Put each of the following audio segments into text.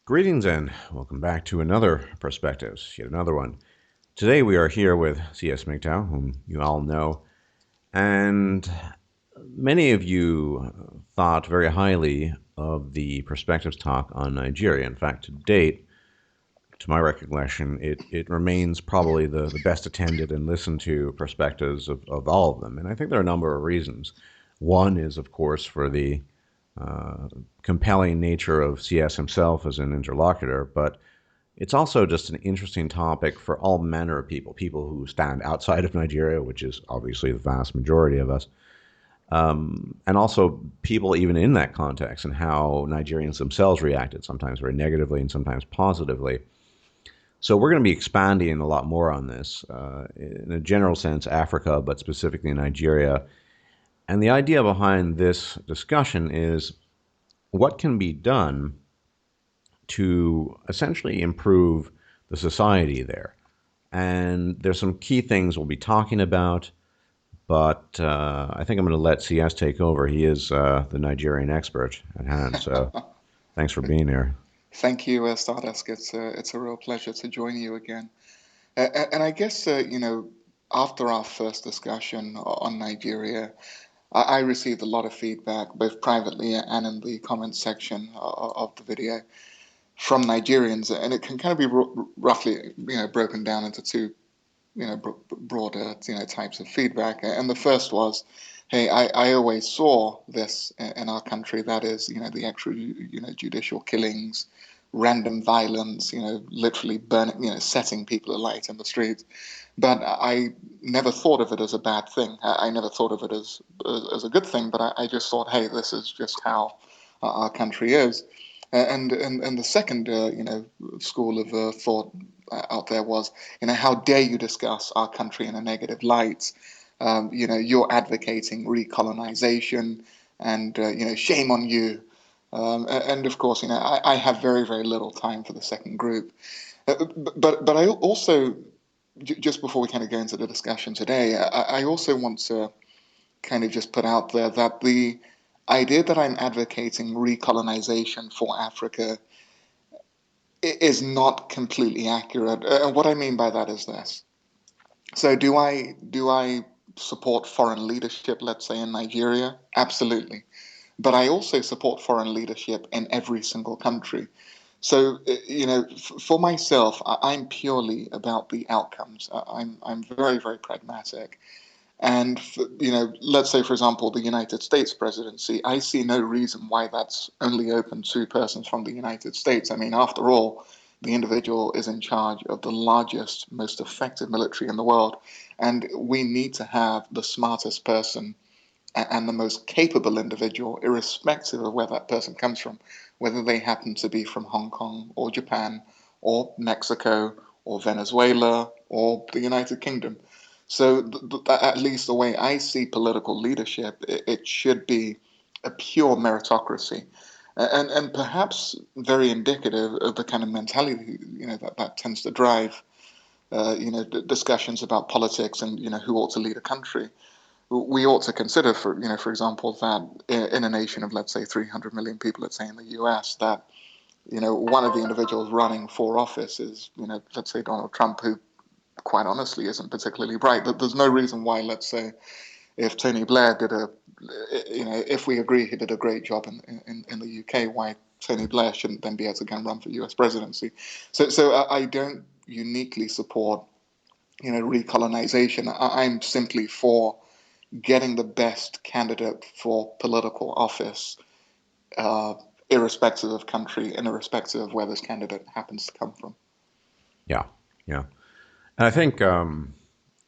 Greetings and welcome back to another Perspectives, yet another one. Today we are here with C.S. MGTOW, whom you all know, and many of you thought very highly of the Perspectives talk on Nigeria. In fact, to date, to my recollection, it remains probably the best attended and listened to perspectives of all of them. And I think there are a number of reasons. One is, of course, for the compelling nature of CS himself as an interlocutor, but it's also just an interesting topic for all manner of people, people who stand outside of Nigeria, which is obviously the vast majority of us, and also people even in that context and how Nigerians themselves reacted, sometimes very negatively and sometimes positively. So we're going to be expanding a lot more on this, in a general sense, Africa, but specifically Nigeria. And the idea behind this discussion is what can be done to essentially improve the society there. And there's some key things we'll be talking about, but I think I'm going to let CS take over. He is the Nigerian expert at hand, so thanks for being here. Thank you, Stardust. It's a real pleasure to join you again. And I guess after our first discussion on Nigeria, I received a lot of feedback, both privately and in the comments section of the video, from Nigerians, and it can kind of be roughly broken down into two broader types of feedback. And the first was, hey, I always saw this in our country, that is, the actual judicial killings, random violence, literally burning, setting people alight in the streets. But I never thought of it as a bad thing. I never thought of it as a good thing. But I just thought, hey, this is just how our country is. And the second school of thought out there was, how dare you discuss our country in a negative light? You're advocating recolonization, and shame on you. And of course, I have very, very little time for the second group. But I also, just before we kind of go into the discussion today, I also want to kind of just put out there that the idea that I'm advocating recolonization for Africa is not completely accurate. And what I mean by that is this. So do I support foreign leadership, let's say in Nigeria? Absolutely. But I also support foreign leadership in every single country. So, for myself, I'm purely about the outcomes. I'm very, very pragmatic. And, let's say, for example, the United States presidency, I see no reason why that's only open to persons from the United States. I mean, after all, the individual is in charge of the largest, most effective military in the world. And we need to have the smartest person and the most capable individual, irrespective of where that person comes from, whether they happen to be from Hong Kong or Japan or Mexico or Venezuela or the United Kingdom. So, at least the way I see political leadership, it should be a pure meritocracy, and perhaps very indicative of the kind of mentality that tends to drive discussions about politics and who ought to lead a country. We ought to consider, for example, that in a nation of, let's say, 300 million people, let's say in the US, that one of the individuals running for office is, let's say Donald Trump, who quite honestly isn't particularly bright. There's no reason why, let's say, if Tony Blair did if we agree he did a great job in the UK, why Tony Blair shouldn't then be able to go and run for US presidency. So I don't uniquely support, recolonization. I'm simply for getting the best candidate for political office, uh, irrespective of country and irrespective of where this candidate happens to come from. Yeah, yeah. And I think, I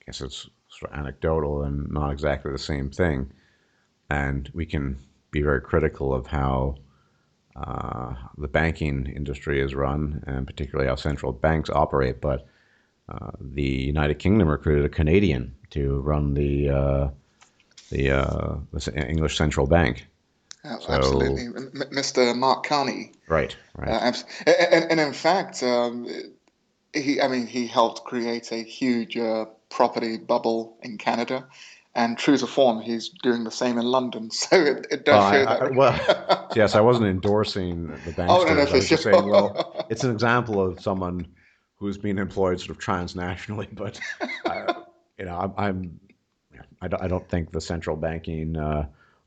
guess it's sort of anecdotal and not exactly the same thing. And we can be very critical of how the banking industry is run, and particularly how central banks operate. But the United Kingdom recruited a Canadian to run the English central bank. Absolutely, So, Mr. Mark Carney. right, right. And in fact, he helped create a huge property bubble in Canada, and true to form, he's doing the same in London. So it Well, does show that. well, yes, I wasn't endorsing the Oh, no, no, banksters. I for was just sure. saying, well, it's an example of someone who's been employed sort of transnationally, but I, I'm I don't think the central banking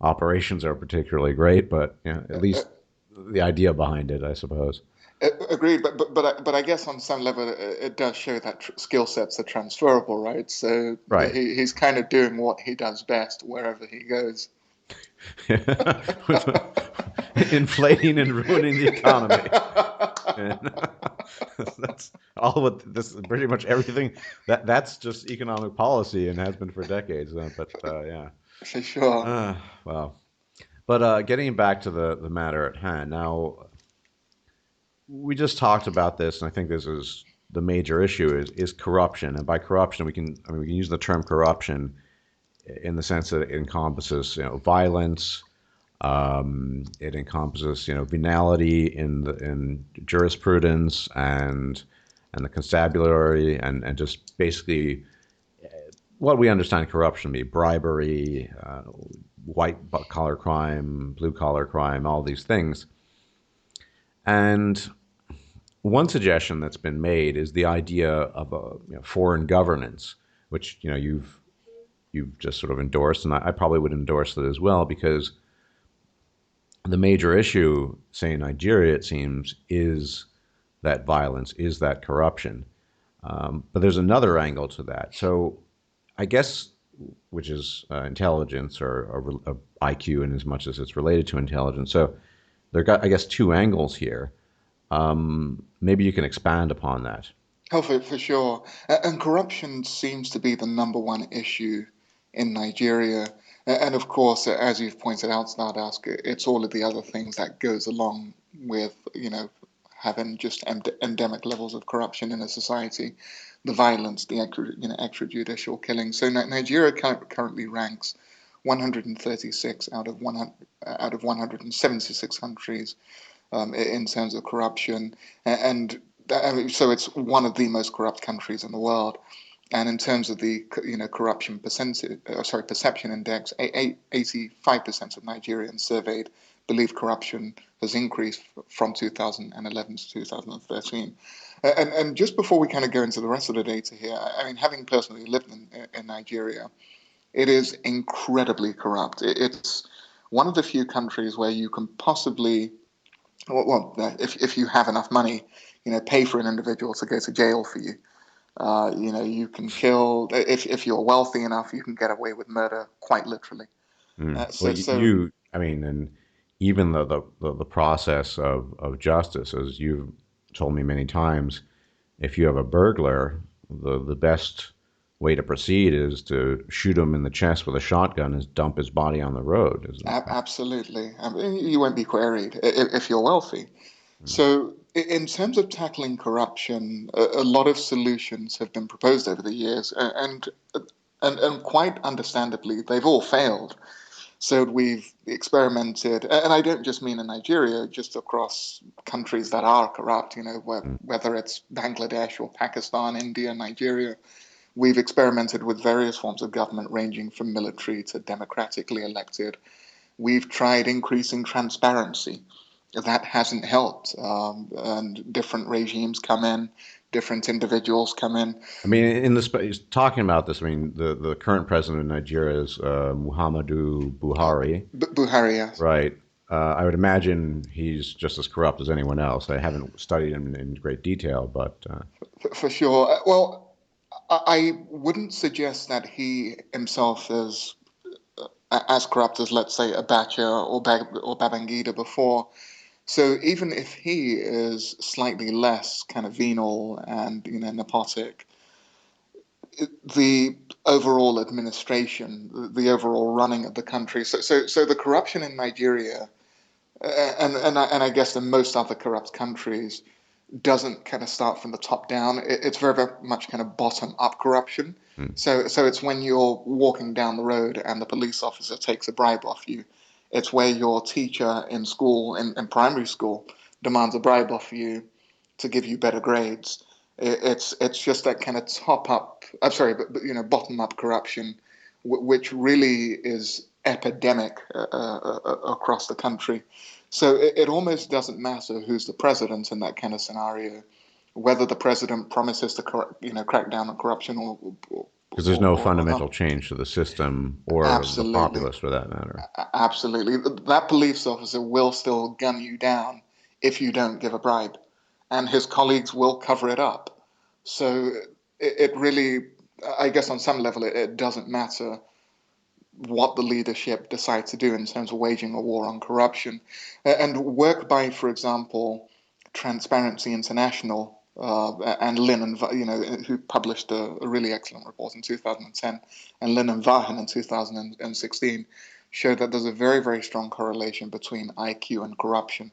operations are particularly great, but at least the idea behind it, I suppose. Agreed, but I guess on some level it does show that skill sets are transferable, right? So Right. he's kind of doing what he does best wherever he goes. Inflating and ruining the economy. And that's all what this pretty much everything that's just economic policy and has been for decades. But yeah, For sure. uh, well, but getting back to the matter at hand now, we just talked about this, and I think this is the major issue is corruption. And by corruption, we can use the term corruption in the sense that it encompasses violence. It encompasses venality in jurisprudence and the constabulary and just basically what we understand corruption to be: bribery, white collar crime, blue collar crime, all these things. And one suggestion that's been made is the idea of a foreign governance, which you've just sort of endorsed, and I probably would endorse it as well, because the major issue, say in Nigeria, it seems, is that violence, is that corruption. But there's another angle to that. So I guess, which is intelligence or IQ, in as much as it's related to intelligence. So there got, I guess, two angles here. Maybe you can expand upon that. Oh, for sure. And corruption seems to be the number one issue in Nigeria. And of course, as you've pointed out, Stardust, it's all of the other things that goes along with, having just endemic levels of corruption in a society, the violence, the extrajudicial killings. So Nigeria currently ranks 136 out of 176 countries in terms of corruption, and I mean, so it's one of the most corrupt countries in the world. And in terms of the corruption percentage, perception index, 85% of Nigerians surveyed believe corruption has increased from 2011 to 2013. And just before we kind of go into the rest of the data here, I mean, having personally lived in Nigeria, it is incredibly corrupt. It's one of the few countries where you can possibly if you have enough money, pay for an individual to go to jail for you. You can kill if you're wealthy enough, you can get away with murder quite literally. Mm. Well, So I mean, and even the process of justice, as you've told me many times, if you have a burglar, the best way to proceed is to shoot him in the chest with a shotgun and dump his body on the road, isn't it? absolutely, I mean, you won't be queried if you're wealthy. Mm. So in terms of tackling corruption, a lot of solutions have been proposed over the years, and quite understandably, they've all failed. So we've experimented, and I don't just mean in Nigeria, just across countries that are corrupt, Mm. whether it's Bangladesh or Pakistan, India, Nigeria. We've experimented with various forms of government, ranging from military to democratically elected. We've tried increasing transparency. That hasn't helped. And different regimes come in, different individuals come in. I mean, in this talking about this, I mean, the current president of Nigeria is Muhammadu Buhari, Buhari, yes. right? I would imagine he's just as corrupt as anyone else. I haven't studied him in great detail, but For sure. Well, I wouldn't suggest that he himself is as corrupt as, let's say, Abacha or Babangida before. So even if he is slightly less kind of venal and nepotic, the overall administration, the overall running of the country. So the corruption in Nigeria, and I guess in most other corrupt countries, doesn't kind of start from the top down. It's very, very much kind of bottom up corruption. mm, So it's when you're walking down the road and the police officer takes a bribe off you. It's where your teacher in school, in primary school, demands a bribe off you to give you better grades. It's just that kind of top up. I'm sorry, but bottom up corruption, which really is epidemic across the country. So it almost doesn't matter who's the president in that kind of scenario, whether the president promises to crack down on corruption Because there's no or fundamental not. change to the system or the Absolutely. populace for that matter. Absolutely. That police officer will still gun you down if you don't give a bribe, and his colleagues will cover it up. So it really, I guess on some level, it doesn't matter what the leadership decide to do in terms of waging a war on corruption. And work by, for example, Transparency International and Lynn and who published a really excellent report in 2010, and Lynn and Vahan in 2016 showed that there's a very, very strong correlation between IQ and corruption.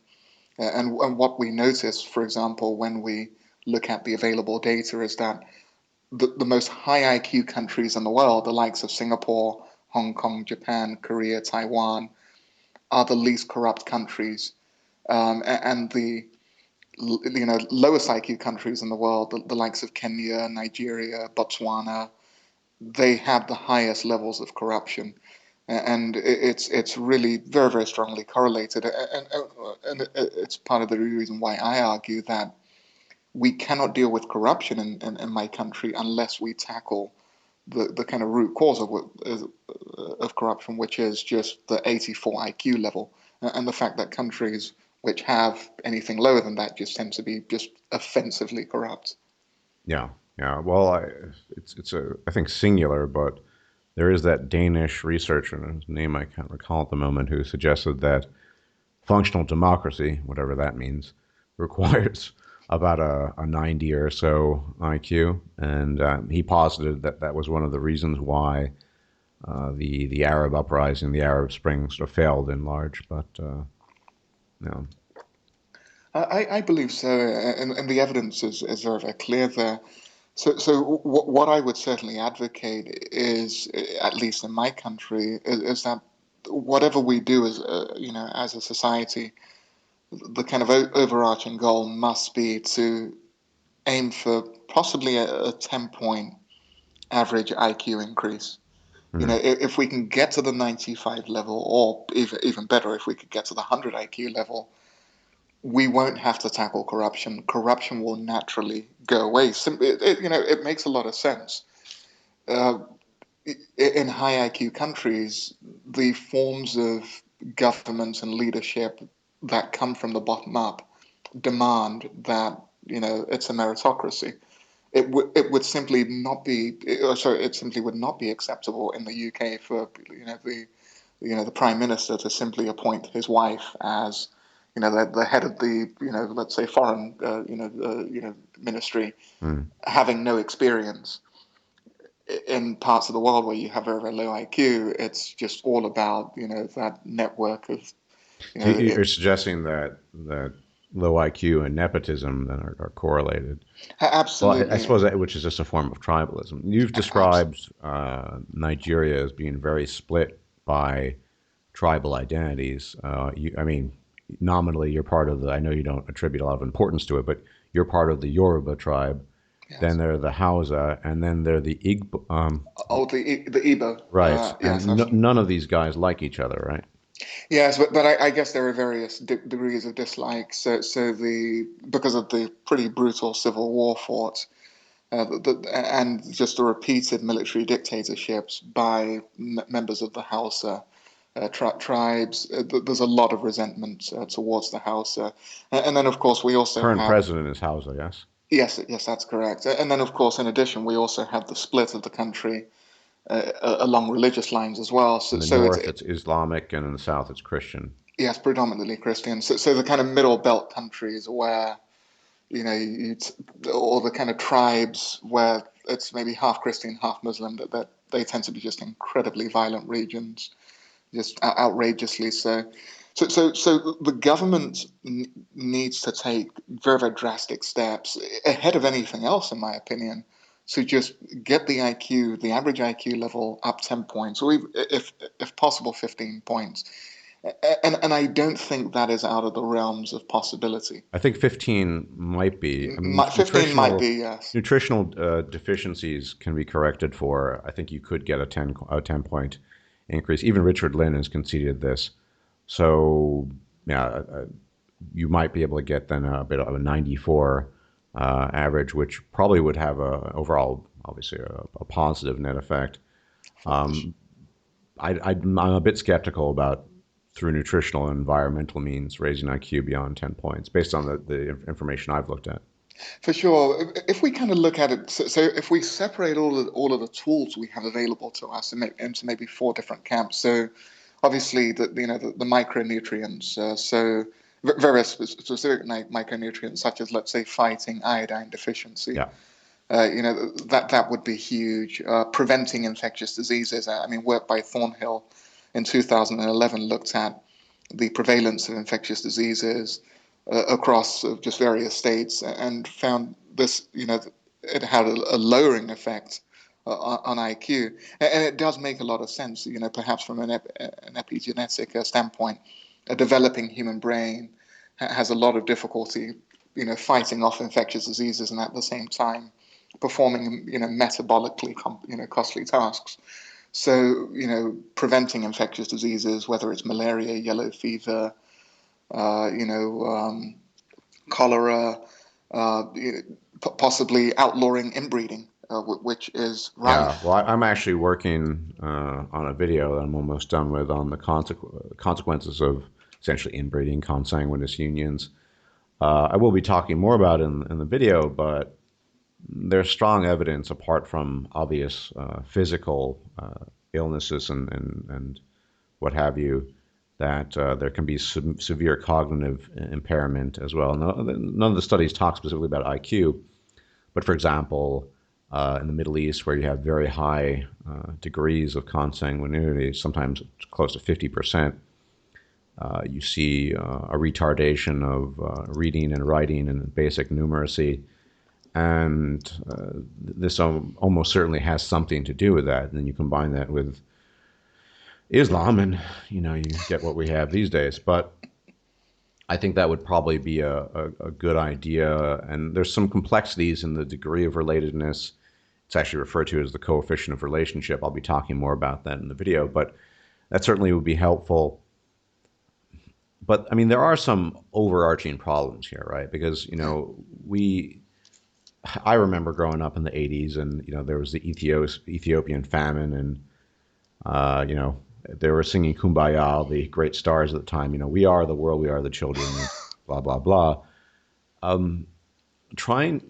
And what we notice, for example, when we look at the available data, is that the most high IQ countries in the world, the likes of Singapore, Hong Kong, Japan, Korea, Taiwan, are the least corrupt countries. And the lowest IQ countries in the world, the likes of Kenya, Nigeria, Botswana, they have the highest levels of corruption. And it's really very, very strongly correlated. And it's part of the reason why I argue that we cannot deal with corruption in my country unless we tackle the kind of root cause of corruption, which is just the 84 IQ level, and the fact that countries which have anything lower than that just tend to be just offensively corrupt. Yeah, yeah. Well, it's a I think singular, but there is that Danish researcher, whose name I can't recall at the moment, who suggested that functional democracy, whatever that means, requires about a 90 or so IQ, and he posited that that was one of the reasons why the Arab uprising, the Arab Spring, sort of failed in large. But no, I believe so, and the evidence is very, very clear there. So what I would certainly advocate is, at least in my country, is that whatever we do as as a society, the kind of overarching goal must be to aim for possibly a 10-point average IQ increase. hmm. If we can get to the 95 level, or even better, if we could get to the 100 IQ level, we won't have to tackle corruption. Corruption will naturally go away. It makes a lot of sense. Uh, in high IQ countries, the forms of government and leadership that come from the bottom up demand that it's a meritocracy. It would simply not be, sorry, it simply would not be acceptable in the UK for the prime minister to simply appoint his wife as the head of the let's say foreign ministry, Hmm. having no experience. In parts of the world where you have very, very low IQ, it's just all about that network of you So know you're it, suggesting that low IQ and nepotism then are correlated. Well, I absolutely, suppose that which is just a form of tribalism. You've abs- described Nigeria as being very split by tribal identities. I mean, nominally you're part of the. I know you don't attribute a lot of importance to it, but you're part of the Yoruba tribe. Then yes. they're the Hausa, and then they're the Igbo. Oh, the Igbo, Right, yes, and none of these guys like each other, right? yes, but I guess there are various degrees of dislike. So the because of the pretty brutal civil war fought, and just the repeated military dictatorships by members of the Hausa tribes, there's a lot of resentment towards the Hausa, and then of course we also Current have. president is Hausa, yes. Yes, yes, that's correct. And then, of course, in addition, we also have the split of the country along religious lines as well. In So, the so it's north, it's Islamic, and in the south, it's Christian. yes, predominantly Christian. So the kind of middle belt countries where or the kind of tribes where it's maybe half Christian, half Muslim, that they tend to be just incredibly violent regions, just outrageously so. So the government needs to take very, very drastic steps ahead of anything else, in my opinion, to just get the IQ, the average IQ level up 10 points, or if possible, 15 points. And I don't think that is out of the realms of possibility. I think 15 might be. I mean, 15 might be, yes. nutritional deficiencies can be corrected for. I think you could get a 10 point increase. Even Richard Lynn has conceded this. So yeah, you might be able to get then a bit of a 94 average, which probably would have a overall, obviously, a positive net effect. For, for, I'm a bit skeptical about through nutritional and environmental means raising IQ beyond 10 points based on the information I've looked at. for sure. If we kind of look at it, so if we separate all of the tools we have available to us into maybe four different camps. So obviously the micronutrients. Very specific micronutrients such as, let's say, fighting iodine deficiency. Yeah. That would be huge. Preventing infectious diseases. I mean, work by Thornhill in 2011 looked at the prevalence of infectious diseases across just various states and found this, it had a lowering effect on IQ. And it does make a lot of sense, perhaps from an epigenetic standpoint. A developing human brain has a lot of difficulty, fighting off infectious diseases and at the same time performing, metabolically, costly tasks. So, preventing infectious diseases, whether it's malaria, yellow fever, uh, you know, um, cholera, uh, possibly outlawing inbreeding, which is Yeah, rife. well, I'm actually working on a video that I'm almost done with on the consequences of essentially inbreeding consanguineous unions. I will be talking more about it in the video, but there's strong evidence, apart from obvious physical illnesses and what have you, that there can be severe cognitive impairment as well. None of the studies talk specifically about IQ, but for example, in the Middle East, where you have very high degrees of consanguinity, sometimes close to 50%, you see a retardation of reading and writing and basic numeracy. And this almost certainly has something to do with that. And then you combine that with Islam, and you get what we have these days. But I think that would probably be a good idea. And there's some complexities in the degree of relatedness. It's actually referred to as the coefficient of relationship. I'll be talking more about that in the video, but that certainly would be helpful. But I mean, there are some overarching problems here, right? Because I remember growing up in the '80s, and there was the Ethiopian famine, and they were singing "Kumbaya," all the great stars at the time. We are the world, we are the children, and blah blah blah. Trying,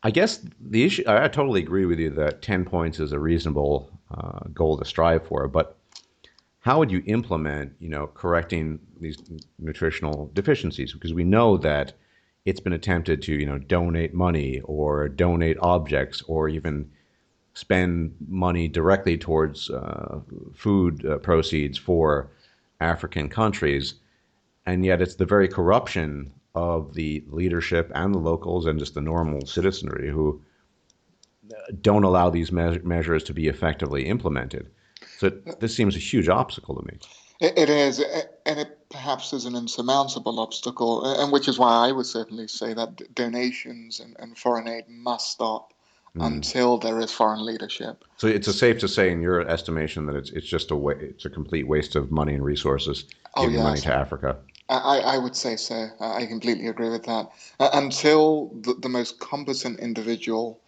I guess the issue. I totally agree with you that 10 points is a reasonable goal to strive for, but how would you implement, correcting these nutritional deficiencies? Because we know that it's been attempted to, donate money or donate objects or even spend money directly towards food proceeds for African countries. And yet it's the very corruption of the leadership and the locals and just the normal citizenry who don't allow these measures to be effectively implemented. So this seems a huge obstacle to me. It is, and it perhaps is an insurmountable obstacle, and which is why I would certainly say that donations and foreign aid must stop Mm. until there is foreign leadership. So it's a safe to say, in your estimation, that it's just it's a complete waste of money and resources Oh giving money yes, to Africa. I would say so. I completely agree with that. Until the most competent individual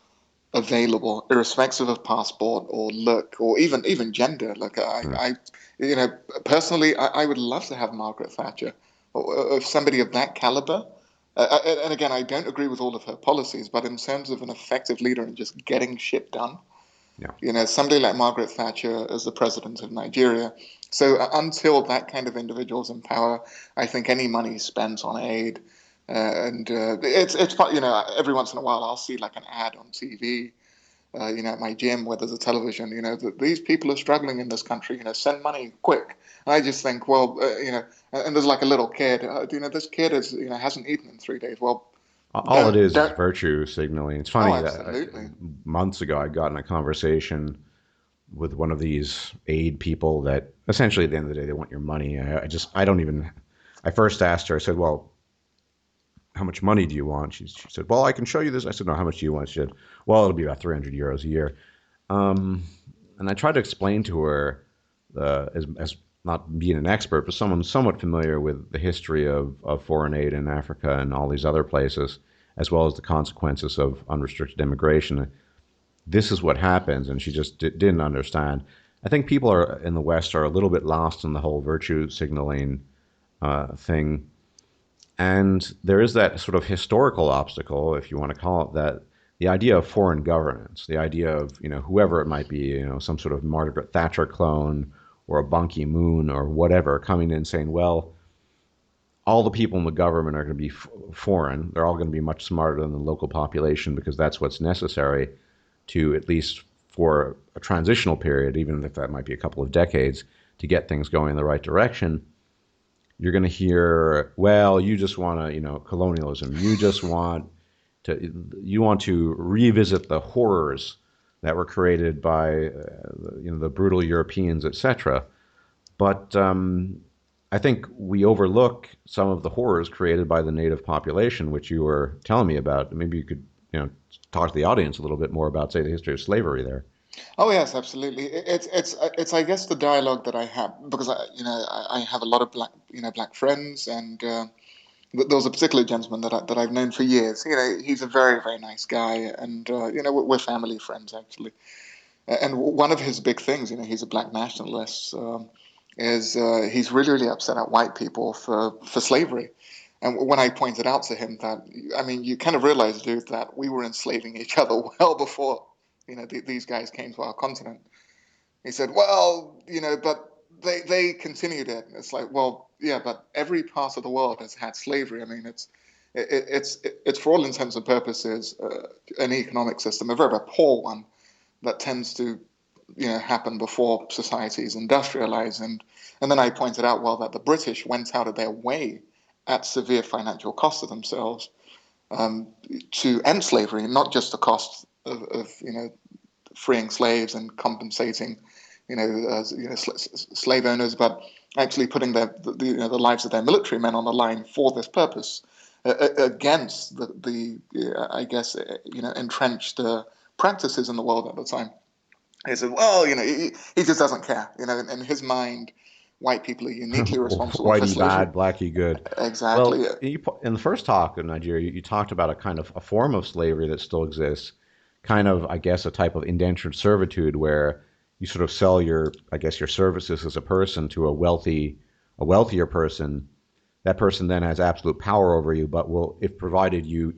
available, irrespective of passport or look or even gender. Like Mm. you know, personally, I would love to have Margaret Thatcher or if somebody of that caliber. And again, I don't agree with all of her policies, but in terms of an effective leader and just getting shit done, Yeah. somebody like Margaret Thatcher as the president of Nigeria. So until that kind of individual's in power, I think any money spent on aid, and it's every once in a while I'll see like an ad on TV, at my gym where there's a television, that these people are struggling in this country, send money quick. And I just think, well, and there's like a little kid, this kid is, hasn't eaten in 3 days. Well, All it don't, is don't, virtue signaling. It's oh, funny that absolutely. months ago I got in a conversation with one of these aid people that essentially at the end of the day they want your money. I don't even. I first asked her. I said, "Well, how much money do you want?" She said, "Well, I can show you this." I said, "No, how much do you want?" She said, "Well, it'll be about 300 euros a year." Um, and I tried to explain to her as not being an expert, but someone somewhat familiar with the history of foreign aid in Africa and all these other places, as well as the consequences of unrestricted immigration. This is what happens, and she just didn't understand. I think people are in the West are a little bit lost in the whole virtue signaling thing, and there is that sort of historical obstacle, if you want to call it that, the idea of foreign governance, the idea of, whoever it might be, some sort of Margaret Thatcher clone or a Ban Ki-moon or whatever coming in saying, well, all the people in the government are going to be foreign. They're all going to be much smarter than the local population because that's what's necessary to, at least for a transitional period, even if that might be a couple of decades, to get things going in the right direction. You're going to hear, well, you just want to, colonialism. You want to revisit the horrors that were created by, the brutal Europeans, etc. But I think we overlook some of the horrors created by the native population, which you were telling me about. Maybe you could, talk to the audience a little bit more about, say, the history of slavery there. Oh yes, absolutely. It's I guess the dialogue that I have because I have a lot of black friends, and there was a particular gentleman that I've known for years. He's a very nice guy, and we're family friends actually. And one of his big things, he's a black nationalist, is he's really upset at white people for slavery. And when I pointed out to him that, I mean, you kind of realize, dude, that we were enslaving each other well before, these guys came to our continent. He said, well, but they continued it. It's like, well, yeah, but every part of the world has had slavery. I mean, it's for all intents and purposes an economic system, a very poor one that tends to happen before societies industrialize. And then I pointed out, well, that the British went out of their way at severe financial cost to themselves um, to end slavery, not just the cost of freeing slaves and compensating slave owners, but actually putting the lives of their military men on the line for this purpose, against the I guess entrenched practices in the world at the time. He said, well, he just doesn't care. In his mind, white people are uniquely responsible for Whitey slavery. bad, blacky good. Exactly. Well, in the first talk in Nigeria, you talked about a kind of a form of slavery that still exists, kind of, I guess, a type of indentured servitude where you sort of sell I guess, your services as a person to a wealthier person. That person then has absolute power over you, but will, if provided you,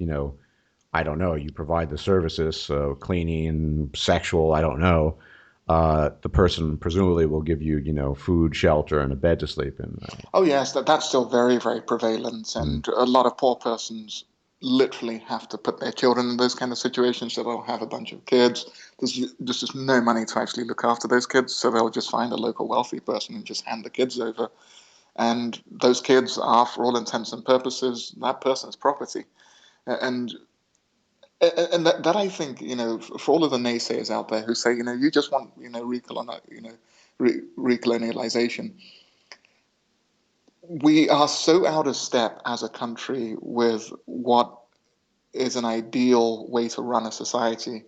I don't know, you provide the services, so cleaning, sexual, I don't know. The person presumably will give you, food, shelter, and a bed to sleep in. Oh, yes, that's still very prevalent. And a lot of poor persons literally have to put their children in those kind of situations. So they'll have a bunch of kids. There's just no money to actually look after those kids. So they'll just find a local wealthy person and just hand the kids over. And those kids are, for all intents and purposes, that person's property. And that I think, for all of the naysayers out there who say, you just want, recolonialization, we are so out of step as a country with what is an ideal way to run a society,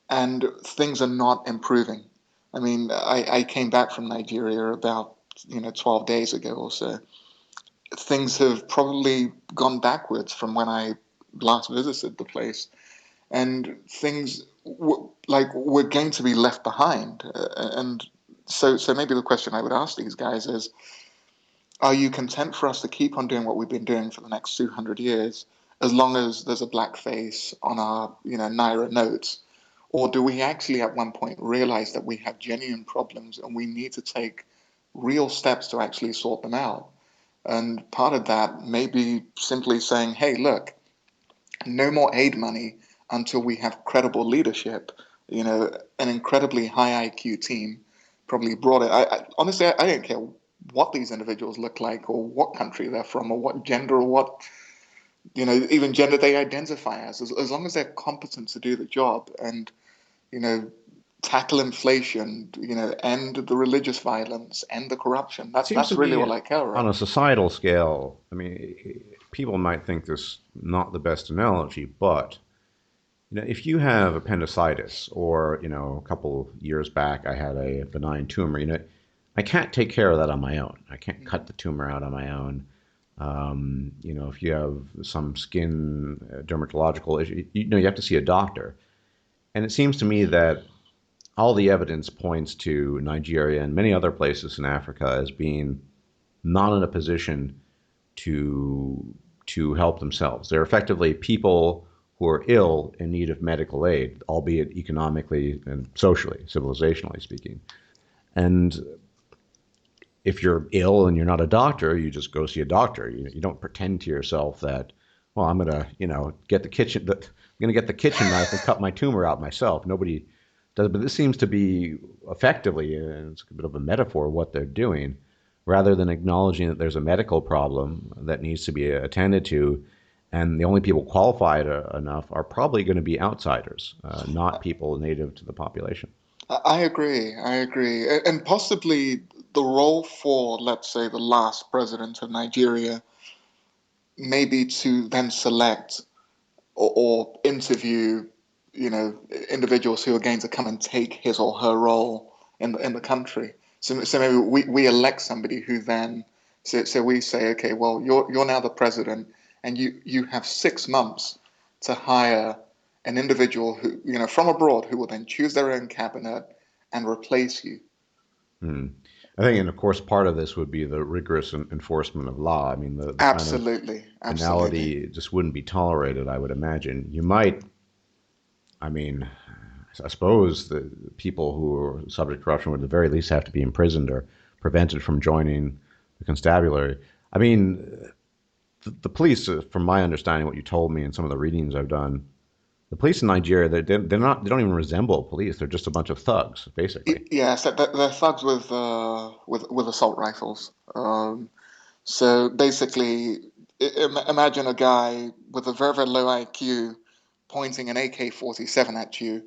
and things are not improving. I mean, I came back from Nigeria about 12 days ago or so. Things have probably gone backwards from when I last visited the place, and things like we're going to be left behind. And so maybe the question I would ask these guys is, are you content for us to keep on doing what we've been doing for the next 200 years, as long as there's a black face on our, Naira notes? Or do we actually at one point realize that we have genuine problems and we need to take real steps to actually sort them out? And part of that may be simply saying, hey, look, no more aid money until we have credible leadership, an incredibly high IQ team probably brought it. Honestly, I don't care what these individuals look like or what country they're from or what gender or what, even gender they identify as long as they're competent to do the job and, you know, tackle inflation, end the religious violence, end the corruption. It seems to That's really be all I care on about. a societal scale. I mean, people might think this not the best analogy, but if you have appendicitis, or a couple of years back, I had a benign tumor. I can't take care of that on my own. I can't cut Mhm. the tumor out on my own. If you have some skin dermatological issue, you have to see a doctor. And it seems to me that all the evidence points to Nigeria and many other places in Africa as being not in a position to help themselves. They're effectively people who are ill in need of medical aid, albeit economically and socially, civilizationally speaking. And if you're ill and you're not a doctor, you just go see a doctor. You don't pretend to yourself that, well, I'm gonna, get I'm gonna get the kitchen knife and cut my tumor out myself. Nobody does, but this seems to be effectively, and it's a bit of a metaphor, what they're doing, rather than acknowledging that there's a medical problem that needs to be attended to, and the only people qualified enough are probably going to be outsiders, not people native to the population. I agree. I agree. And possibly the role for, let's say, the last president of Nigeria, maybe to then select or interview, individuals who are going to come and take his or her role in the country. So maybe we elect somebody who then, so we say, okay, well, you're now the president, and you have 6 months to hire an individual who, from abroad, who will then choose their own cabinet and replace you. Hmm. I think, and of course, part of this would be the rigorous enforcement of law. I mean, the kind of Absolutely, absolutely. banality just wouldn't be tolerated, I would imagine. You might, I mean, I suppose the people who are subject to corruption would at the very least have to be imprisoned or prevented from joining the constabulary. I mean, the police, from my understanding, what you told me and some of the readings I've done, the police in Nigeria, they're not, they don't even resemble police. They're just a bunch of thugs, basically. Yes, they're thugs with assault rifles. So basically, imagine a guy with a very, very low IQ pointing an AK-47 at you,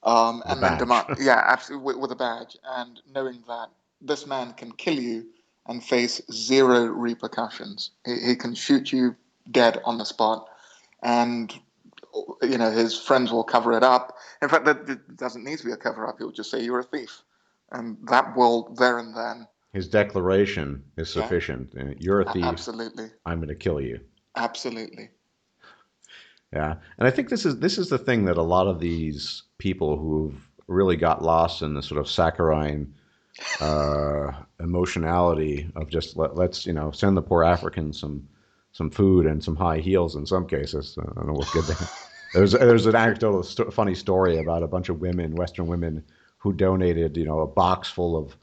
The and then badge. demand, yeah, absolutely, with a badge, and knowing that this man can kill you and face zero repercussions. He can shoot you dead on the spot, and his friends will cover it up. In fact, that doesn't need to be a cover up. He'll just say you're a thief, and that will there and then, His declaration is yeah, sufficient. You're a thief. absolutely, I'm going to kill you. absolutely. Yeah, and I think this is the thing that a lot of these people who've really got lost in the sort of saccharine emotionality of just let's send the poor Africans some food and some high heels in some cases. I don't know what good they. There's an anecdotal funny story about a bunch of women, Western women, who donated a box full of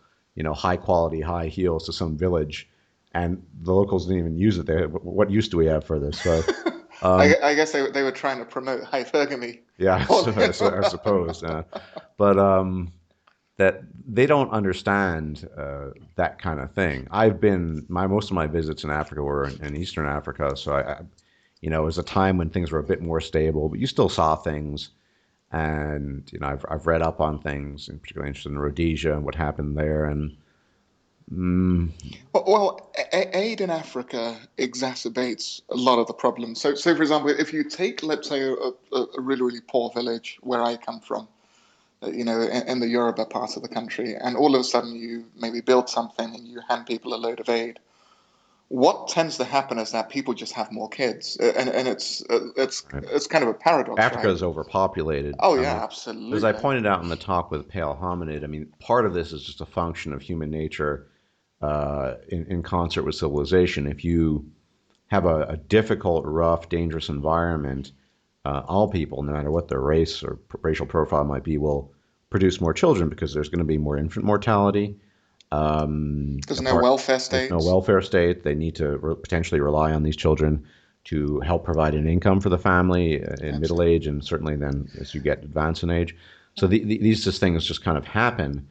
high quality high heels to some village, and the locals didn't even use it. What use do we have for this? So I guess they were trying to promote hypergamy. yeah, so I suppose, but that they don't understand that kind of thing. I've been my most of my visits in Africa were in Eastern Africa, so it was a time when things were a bit more stable, but you still saw things, and I've read up on things, and particularly interested in Rhodesia and what happened there, and mm, Well, aid in Africa exacerbates a lot of the problems. So for example, if you take, let's say, a really, really poor village where I come from, in the Yoruba part of the country, and all of a sudden you maybe build something and you hand people a load of aid. What tends to happen is that people just have more kids, and it's kind of a paradox, Africa right? is overpopulated. Oh yeah, But as I absolutely. pointed out in the talk with Pale Hominid, I mean, part of this is just a function of human nature in concert with civilization. If you have a difficult, rough, dangerous environment, all people, no matter what their race or racial profile might be, will produce more children because there's going to be more infant mortality. There's no Apart, welfare there's no states. welfare state. They need to potentially rely on these children to help provide an income for the family in middle Absolutely. age, and certainly then as you get advanced in age. So these just things just kind of happen,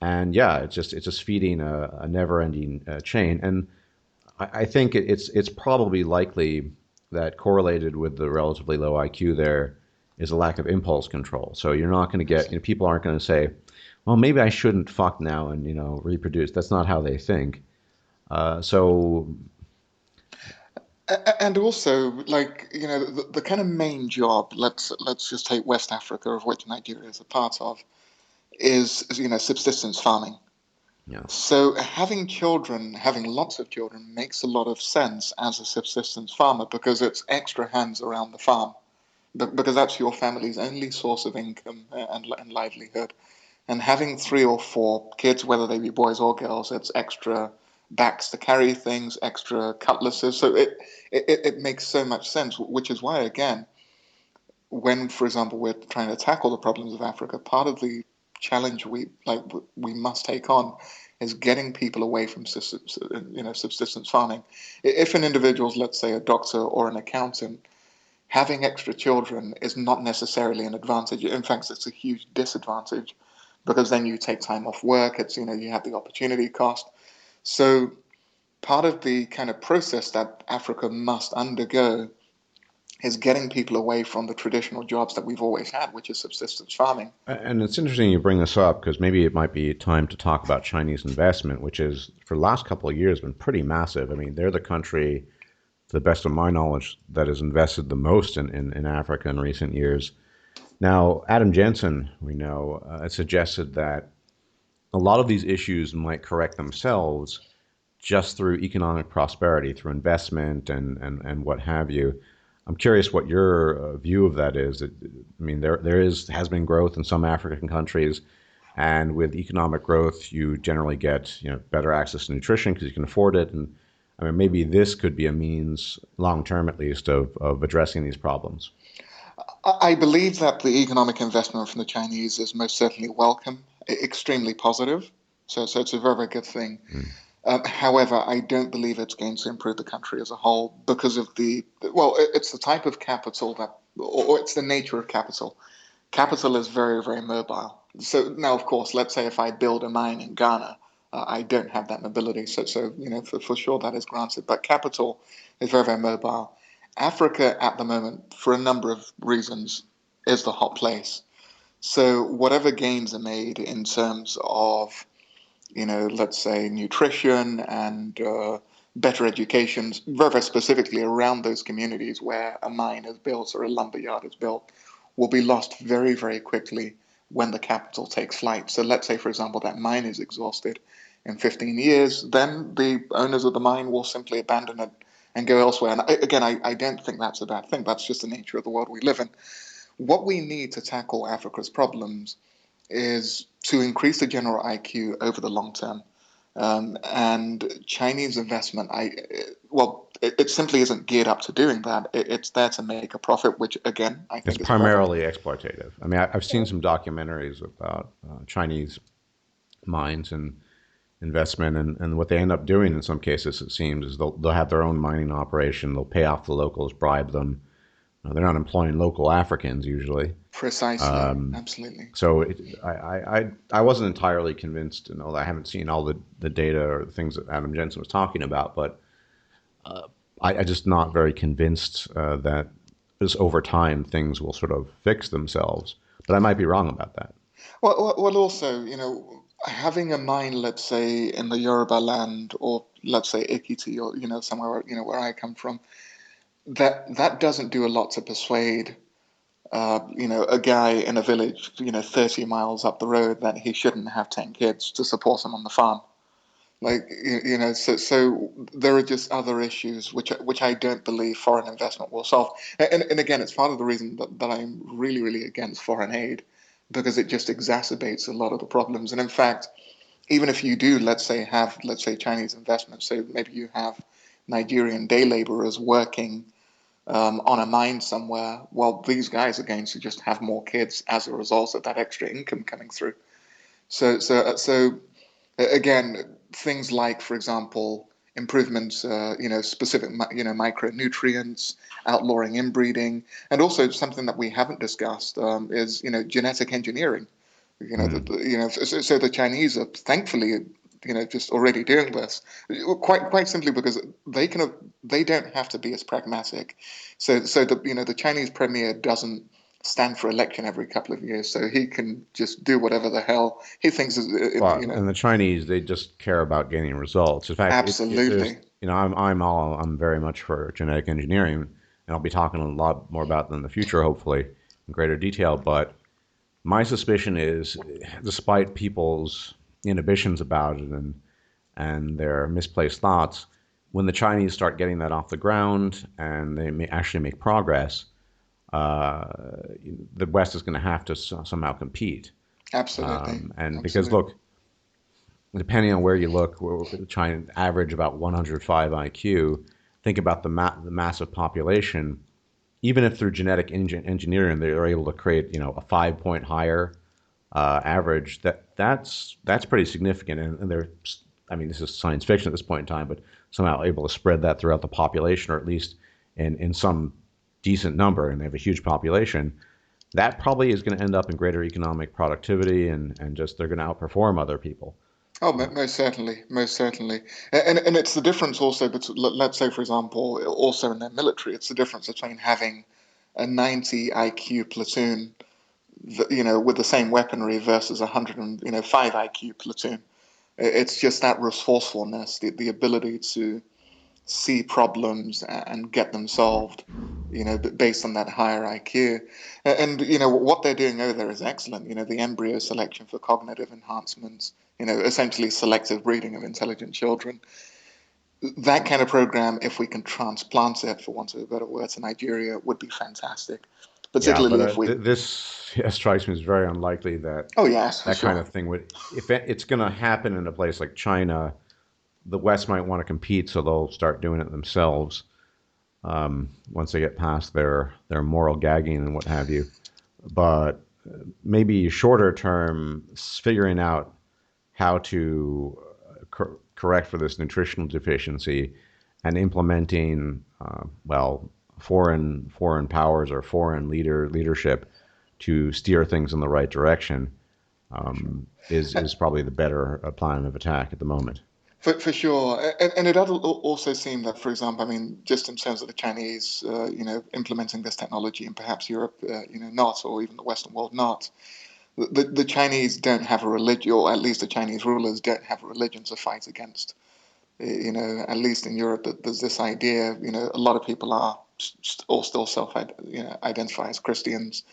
and yeah, it's just feeding a never-ending chain. And I think it's probably likely that correlated with the relatively low IQ there is a lack of impulse control. So you're not going to get, Absolutely. people aren't going to say, well, maybe I shouldn't fuck now and reproduce. That's not how they think. So And also, like, the kind of main job, let's just take West Africa, of which Nigeria is a part of, is subsistence farming. Yeah. So having children, having lots of children, makes a lot of sense as a subsistence farmer because it's extra hands around the farm. Because that's your family's only source of income and livelihood. And having three or four kids, whether they be boys or girls, it's extra backs to carry things, extra cutlasses. So it makes so much sense, which is why, again, when, for example, we're trying to tackle the problems of Africa, part of the challenge we must take on is getting people away from subsistence farming. If an individual's, let's say, a doctor or an accountant, having extra children is not necessarily an advantage. In fact, it's a huge disadvantage because then you take time off work. It's, you have the opportunity cost. So part of the kind of process that Africa must undergo is getting people away from the traditional jobs that we've always had, which is subsistence farming. And it's interesting you bring this up because maybe it might be time to talk about Chinese investment, which is for the last couple of years been pretty massive. I mean, they're the country, to the best of my knowledge, that has invested the most in Africa in recent years. Now, Adam Jensen, we know, suggested that a lot of these issues might correct themselves just through economic prosperity, through investment and what have you. I'm curious what your view of that is. I mean, has been growth in some African countries, and with economic growth, you generally get better access to nutrition because you can afford it. And I mean, maybe this could be a means, long term at least, of addressing these problems. I believe that the economic investment from the Chinese is most certainly welcome, extremely positive. So it's a very, very good thing. Mm. However, I don't believe it's going to improve the country as a whole because of it's the type of capital or it's the nature of capital. Capital is very, very mobile. So now, of course, let's say if I build a mine in Ghana, I don't have that mobility. So for sure that is granted. But capital is very, very mobile. Africa at the moment, for a number of reasons, is the hot place. So whatever gains are made in terms of let's say nutrition and better education, very, very specifically around those communities where a mine is built or a lumber yard is built, will be lost very, very quickly when the capital takes flight. So let's say, for example, that mine is exhausted in 15 years, then the owners of the mine will simply abandon it and go elsewhere. And again, I don't think that's a bad thing. That's just the nature of the world we live in. What we need to tackle Africa's problems is to increase the general IQ over the long term. And Chinese investment, it simply isn't geared up to doing that. It's there to make a profit, which again, I It's think is a very, primarily exploitative. I mean, I've seen some documentaries about Chinese mines and investment, and what they end up doing in some cases, it seems, is they'll have their own mining operation. They'll pay off the locals, bribe them. They're not employing local Africans usually. precisely, absolutely. So I wasn't entirely convinced, and I haven't seen all the data or the things that Adam Jensen was talking about, but I just not very convinced that just over time things will sort of fix themselves. But I might be wrong about that. Well, also, having a mine, let's say in the Yoruba land, or let's say Ikiti, or somewhere where I come from, that doesn't do a lot to persuade a guy in a village, 30 miles up the road that he shouldn't have 10 kids to support him on the farm. Like, so there are just other issues which I don't believe foreign investment will solve. And again, it's part of the reason that I'm really, really against foreign aid because it just exacerbates a lot of the problems. And in fact, even if you do, let's say Chinese investment, so maybe you have Nigerian day laborers working on a mine somewhere, well, these guys are going to just have more kids as a result of that extra income coming through. So again, things like, for example, improvements, specific, micronutrients, outlawing inbreeding, and also something that we haven't discussed is, genetic engineering. Mm. So the Chinese are thankfully, just already doing this, quite simply because they don't have to be as pragmatic. So the Chinese premier doesn't stand for election every couple of years, so he can just do whatever the hell he thinks is, Well, and the Chinese, they just care about gaining results. In fact, there's, absolutely. I'm very much for genetic engineering, and I'll be talking a lot more about that in the future, hopefully, in greater detail. But my suspicion is, despite people's inhibitions about it and their misplaced thoughts, when the Chinese start getting that off the ground and they may actually make progress, uh, the West is going to have to somehow compete. Absolutely. And because Absolutely. look, depending on where you look, China average about 105 IQ. Think about the massive population. Even if through genetic engineering they're able to create, a 5 point higher average, that's pretty significant. And they're, I mean, this is science fiction at this point in time, but somehow able to spread that throughout the population, or at least in some decent number, and they have a huge population. That probably is going to end up in greater economic productivity, and just they're going to outperform other people. Oh, most certainly, most certainly, and it's the difference also between, let's say, for example, also in their military, it's the difference between having a 90 IQ platoon, with the same weaponry versus a 105 IQ platoon. It's just that resourcefulness, the ability to see problems and get them solved, based on that higher IQ. And, what they're doing over there is excellent. The embryo selection for cognitive enhancements, essentially selective breeding of intelligent children. That kind of program, if we can transplant it, for want of a better word, to Nigeria, would be fantastic. Yeah, but Particularly if we, this, yeah, strikes me as very unlikely that oh, yes, for that kind sure. of thing would, if it's going to happen in a place like China, the West might want to compete, so they'll start doing it themselves once they get past their moral gagging and what have you. But maybe shorter term, figuring out how to correct for this nutritional deficiency and implementing, well, foreign powers or foreign leadership to steer things in the right direction Uh, is probably the better plan of attack at the moment. for sure, and it does also seem that, for example, I mean, just in terms of the Chinese, implementing this technology, and perhaps Europe, not, or even the Western world not, the Chinese don't have a religion, or at least the Chinese rulers don't have a religion to fight against. At least in Europe, there's this idea. A lot of people are all still self, identify as Christians,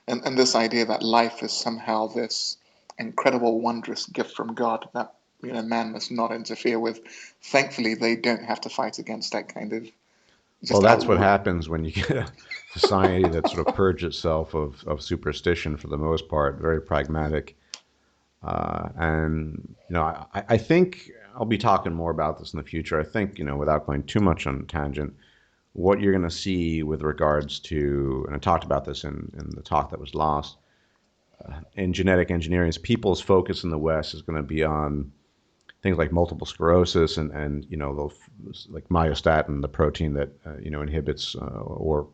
and this idea that life is somehow this incredible, wondrous gift from God that man must not interfere with. Thankfully, they don't have to fight against that kind of Well, just that's what out. happens when you get a society that sort of purges itself of superstition for the most part, very pragmatic. And, I think I'll be talking more about this in the future. I think, without going too much on a tangent, what you're going to see with regards to, and I talked about this in the talk that was lost, in genetic engineering, is people's focus in the West is going to be on things like multiple sclerosis and like myostatin, the protein that inhibits or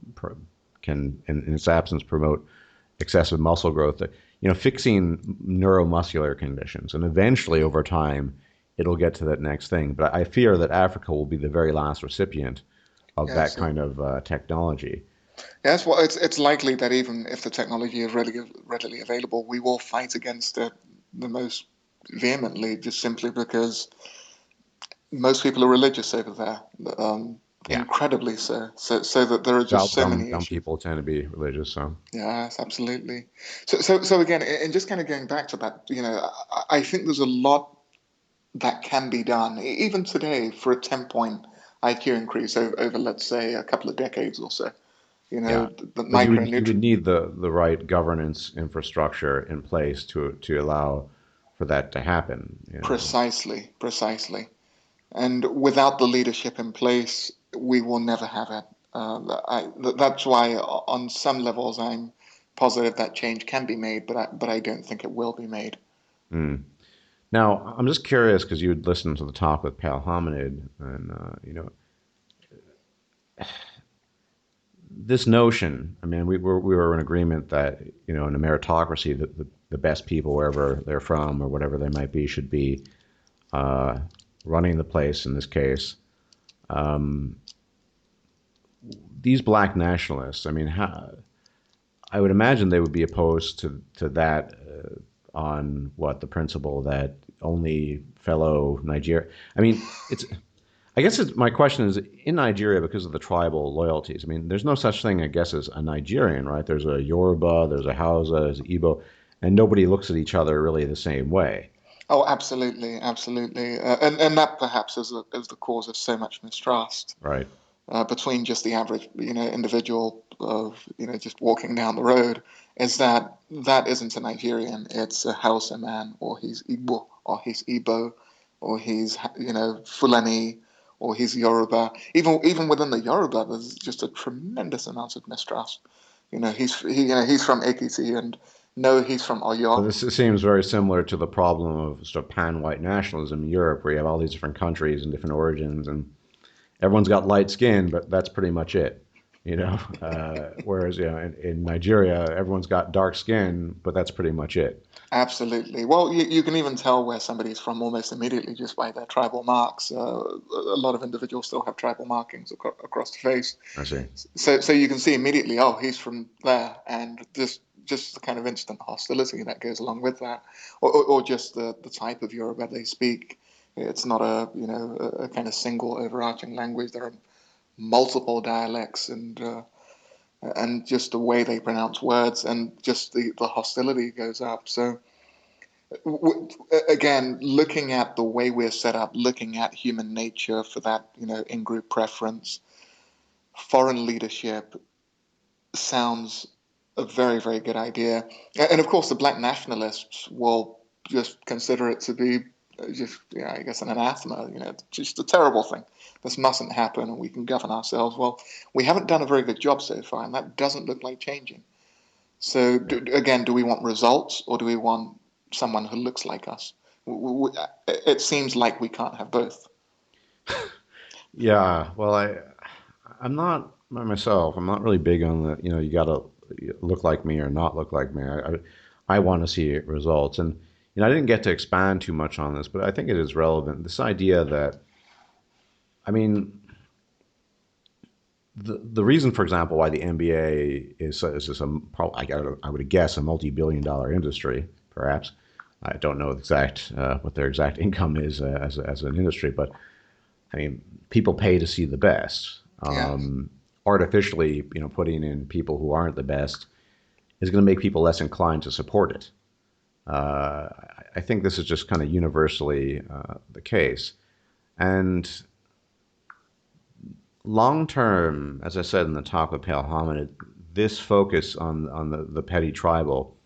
can, in its absence, promote excessive muscle growth. Fixing neuromuscular conditions, and eventually, over time, it'll get to that next thing. But I fear that Africa will be the very last recipient of that Yes, kind of technology. yes. Well, it's likely that even if the technology is readily available, we will fight against it the most vehemently, just simply because most people are religious over there, Yeah, incredibly so. So that there are well, just so dumb many dumb issues. people tend to be religious, so Yes, absolutely. So again, and just kind of going back to that, I think there's a lot that can be done, even today, for a 10-point IQ increase over, let's say, a couple of decades or so. yeah. The But you would micronutrient. need the right governance infrastructure in place to allow for that to happen. Precisely, precisely. And without the leadership in place, we will never have it. That's why, on some levels, I'm positive that change can be made, but I don't think it will be made. Mm. Now, I'm just curious because you would listen to the talk with Pal Hominid, and this notion. I mean, we were in agreement that in a meritocracy, the best people, wherever they're from or whatever they might be, should be uh, running the place. In this case, these black nationalists. I mean, I would imagine they would be opposed to that on what the principle that only fellow Nigeria. I mean, it's. I guess my question is in Nigeria because of the tribal loyalties. I mean, there's no such thing, I guess, as a Nigerian, right? There's a Yoruba, there's a Hausa, there's an Igbo, and nobody looks at each other really the same way. Oh, absolutely, absolutely, and that perhaps is the cause of so much mistrust Right. between just the average, individual of, just walking down the road, is that that isn't a Nigerian, it's a Hausa man, or he's Igbo, or he's Igbo, or he's, Fulani, or he's Yoruba. Even within the Yoruba, there's just a tremendous amount of mistrust. He's from Ekiti, and no, he's from So Oyo. this seems very similar to the problem of sort of pan-white nationalism in Europe, where you have all these different countries and different origins, and everyone's got light skin, but that's pretty much it. Whereas in Nigeria, everyone's got dark skin, but that's pretty much it. Absolutely. Well, you can even tell where somebody's from almost immediately just by their tribal marks. A lot of individuals still have tribal markings across the face, I see. so you can see immediately, oh, he's from there, and just the kind of instant hostility that goes along with that, or just the type of Yoruba they speak. It's not a kind of single overarching language. There are multiple dialects, and just the way they pronounce words, and just the hostility goes up. So again, looking at the way we're set up, looking at human nature for that, in-group preference, foreign leadership sounds a very, very good idea. And of course, the black nationalists will just consider it to be just, I guess, an anathema, just a terrible thing. This mustn't happen, and we can govern ourselves. Well, we haven't done a very good job so far, and that doesn't look like changing. So again, do we want results, or do we want someone who looks like us? It seems like we can't have both. Yeah. Well, I'm not myself. I'm not really big on the you got to look like me or not look like me. I want to see results, and I didn't get to expand too much on this, but I think it is relevant. This idea that I mean, the reason, for example, why the NBA is just I would guess a multi-billion-dollar industry, perhaps. I don't know exact what their exact income is as an industry, but I mean, people pay to see the best. Yeah, Artificially, putting in people who aren't the best is going to make people less inclined to support it. I think this is just kind of universally the case. And long term, as I said in the talk with Pale Hominid, this focus on the petty tribal.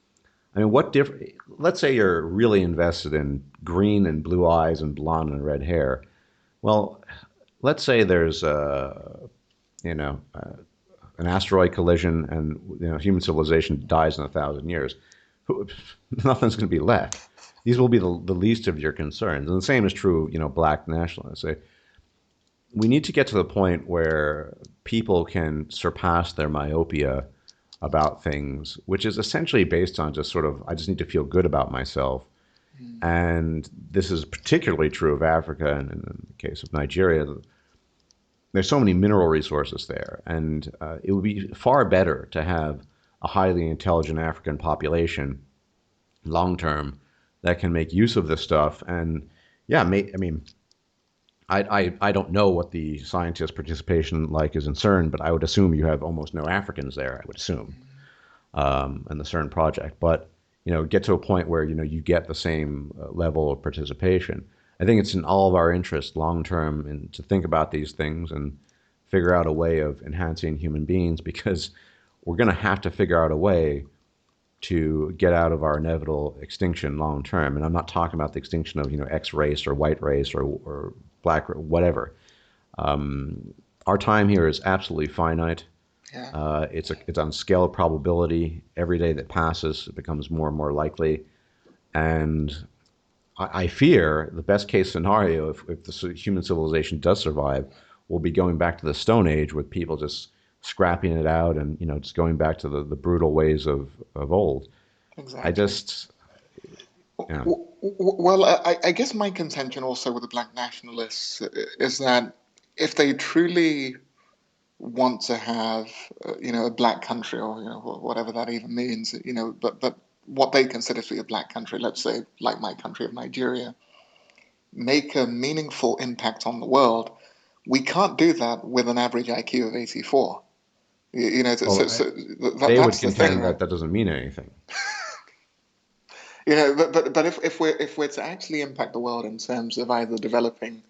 I mean, what different? Let's say you're really invested in green and blue eyes and blonde and red hair. Well, let's say there's you know an asteroid collision and human civilization dies in 1,000 years. Nothing's going to be left. These will be the least of your concerns, and the same is true. Black nationalists. We need to get to the point where people can surpass their myopia about things, which is essentially based on just sort of, I just need to feel good about myself. And this is particularly true of Africa, and in the case of Nigeria, there's so many mineral resources there. And it would be far better to have a highly intelligent African population long term that can make use of this stuff. And yeah, I mean, I don't know what the scientist participation like is in CERN, but I would assume you have almost no Africans there. I would assume in the CERN project, but get to a point where you get the same level of participation. I think it's in all of our interest long term and to think about these things and figure out a way of enhancing human beings because we're going to have to figure out a way to get out of our inevitable extinction long term. And I'm not talking about the extinction of X race or white race or black whatever. Our time here is absolutely finite. yeah, It's on scale of probability. Every day that passes, it becomes more and more likely. And I fear the best case scenario, if the human civilization does survive, will be going back to the Stone Age with people just scrapping it out and just going back to the brutal ways of old. I exactly. just, yeah. Well, I guess my contention also with the black nationalists is that if they truly want to have, a black country, or whatever that even means, but what they consider to be a black country, let's say like my country of Nigeria, make a meaningful impact on the world, we can't do that with an average IQ of 84. Well, So they would that's the thing, contend right? that that doesn't mean anything. But if we're to actually impact the world in terms of either developing,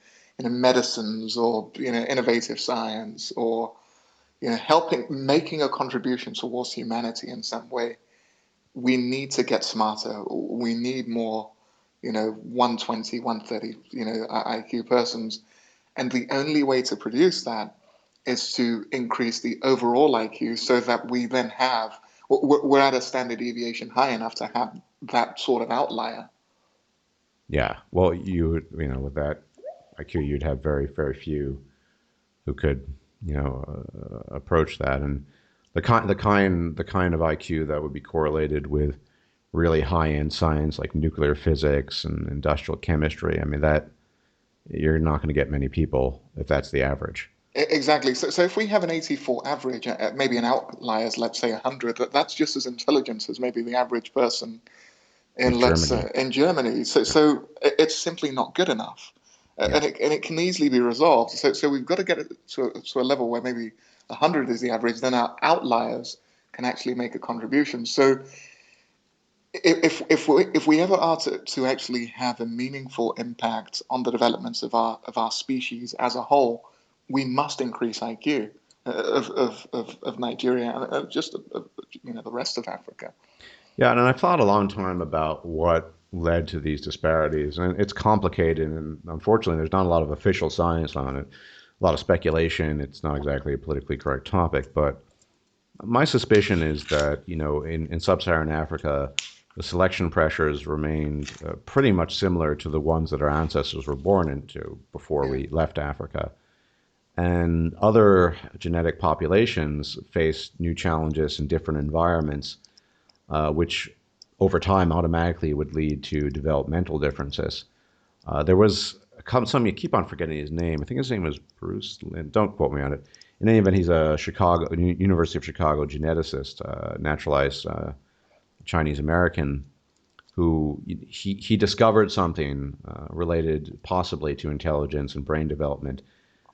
medicines, or innovative science, or helping making a contribution towards humanity in some way, we need to get smarter. We need more, 120, 130, IQ persons. And the only way to produce that is to increase the overall IQ so that we then have, we're at a standard deviation high enough to have that sort of outlier. Yeah. Well, with that IQ, you'd have very, very few who could, approach that. And the kind of IQ that would be correlated with really high end science like nuclear physics and industrial chemistry. I mean, that you're not going to get many people if that's the average. Exactly. So if we have an 84 average, maybe an outlier is, let's say, 100, that's just as intelligent as maybe the average person in, In let's say, Germany. in Germany. It's simply not good enough, Yeah. and it can easily be resolved. So we've got to get it to a level where maybe 100 is the average. Then our outliers can actually make a contribution. So if we ever are to actually have a meaningful impact on the developments of our species as a whole, we must increase IQ of Nigeria and just the rest of Africa. Yeah, and I've thought a long time about what led to these disparities, and it's complicated, and unfortunately, there's not a lot of official science on it. A lot of speculation. It's not exactly a politically correct topic, but my suspicion is that in sub-Saharan Africa, the selection pressures remained pretty much similar to the ones that our ancestors were born into before Yeah. we left Africa. And other genetic populations faced new challenges in different environments, which over time automatically would lead to developmental differences. There was some, you keep on forgetting his name. I think his name was Bruce Lynn. Don't quote me on it. In any event, he's a University of Chicago geneticist, naturalized Chinese American, who he discovered something related possibly to intelligence and brain development